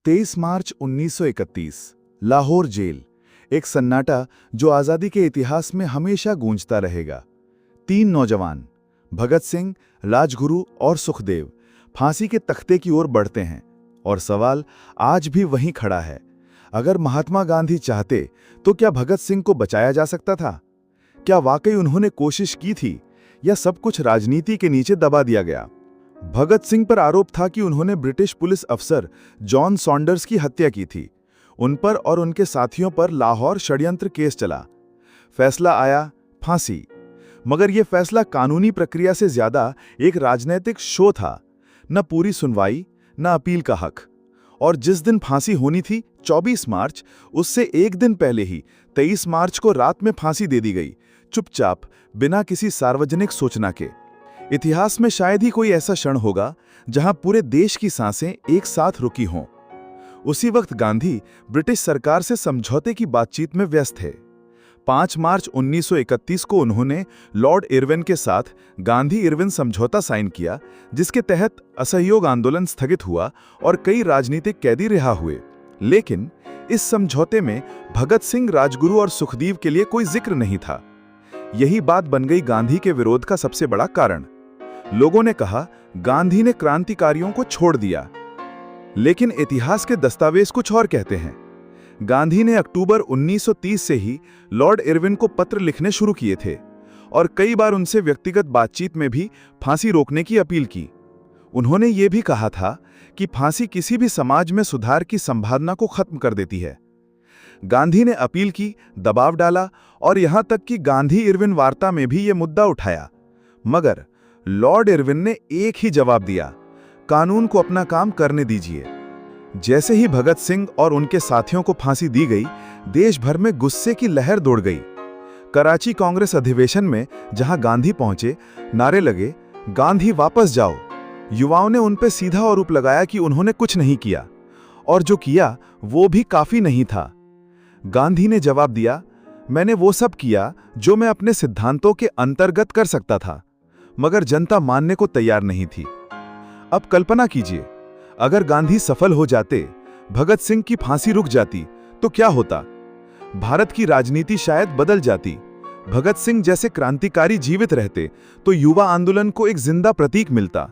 23 मार्च 1931 Lahore jail, एक सन्नाटा जो आज़ादी के इतिहास में हमेशा गूंजता रहेगा। 3 नौजवान भगत सिंह, राजगुरु और सुखदेव फांसी के तख्ते की ओर बढ़ते हैं और सवाल आज भी वहीं खड़ा है। अगर महात्मा गांधी चाहते तो क्या भगत सिंह को बचाया जा सकता था? क्या वाकई उन्होंने कोशिश की थी या सब कुछ राजनीति के नीचे दबा दिया गया? भगत सिंह पर आरोप था कि उन्होंने ब्रिटिश पुलिस अफसर जॉन सॉन्डर्स की हत्या की थी। उन पर और उनके साथियों पर लाहौर षड्यंत्र केस चला। फैसला आया फांसी, मगर यह फैसला कानूनी प्रक्रिया से ज्यादा एक राजनीतिक शो था। न पूरी सुनवाई, न अपील का हक। और जिस दिन फांसी होनी थी 24 मार्च, उससे एक दिन पहले ही 23 मार्च को रात में फांसी दे दी गई, चुपचाप, बिना किसी सार्वजनिक सूचना के। इतिहास में शायद ही कोई ऐसा क्षण होगा जहां पूरे देश की सांसें एक साथ रुकी हों। उसी वक्त गांधी ब्रिटिश सरकार से समझौते की बातचीत में व्यस्त थे। 5 मार्च 1931 को उन्होंने लॉर्ड इरविन के साथ गांधी-इरविन समझौता साइन किया, जिसके तहत असहयोग आंदोलन स्थगित हुआ और कई राजनीतिक कैदी रिहा हुए। लेकिन इस समझौते में भगत सिंह, राजगुरु और सुखदेव के लिए कोई जिक्र नहीं था। यही बात बन गई गांधी के विरोध का सबसे बड़ा कारण। लोगों ने कहा, गांधी ने क्रांतिकारियों को छोड़ दिया। लेकिन इतिहास के दस्तावेज कुछ और कहते हैं। गांधी ने अक्टूबर 1930 से ही लॉर्ड इरविन को पत्र लिखने शुरू किए थे और कई बार उनसे व्यक्तिगत बातचीत में भी फांसी रोकने की अपील की। उन्होंने ये भी कहा था कि फांसी किसी भी समाज में सुधार की संभावना को खत्म कर देती है। गांधी ने अपील की, दबाव डाला और यहां तक कि गांधी-इरविन वार्ता में भी यह मुद्दा उठाया। मगर लॉर्ड इरविन ने एक ही जवाब दिया, कानून को अपना काम करने दीजिए। जैसे ही भगत सिंह और उनके साथियों को फांसी दी गई, देश भर में गुस्से की लहर दौड़ गई। कराची कांग्रेस अधिवेशन में जहां गांधी पहुंचे, नारे लगे, गांधी वापस जाओ। युवाओं ने उन पर सीधा आरोप लगाया कि उन्होंने कुछ नहीं किया और जो किया वो भी काफी नहीं था। गांधी ने जवाब दिया, मैंने वो सब किया जो मैं अपने सिद्धांतों के अंतर्गत कर सकता था, मगर जनता मानने को तैयार नहीं थी। अब कल्पना कीजिए, अगर गांधी सफल हो जाते, भगत सिंह की फांसी रुक जाती, तो क्या होता? भारत की राजनीति शायद बदल जाती। भगत सिंह जैसे क्रांतिकारी जीवित रहते तो युवा आंदोलन को एक जिंदा प्रतीक मिलता।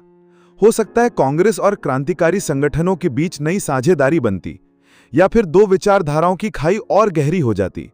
हो सकता है कांग्रेस और क्रांतिकारी संगठनों के बीच नई साझेदारी बनती, या फिर दो विचारधाराओं की खाई और गहरी हो जाती।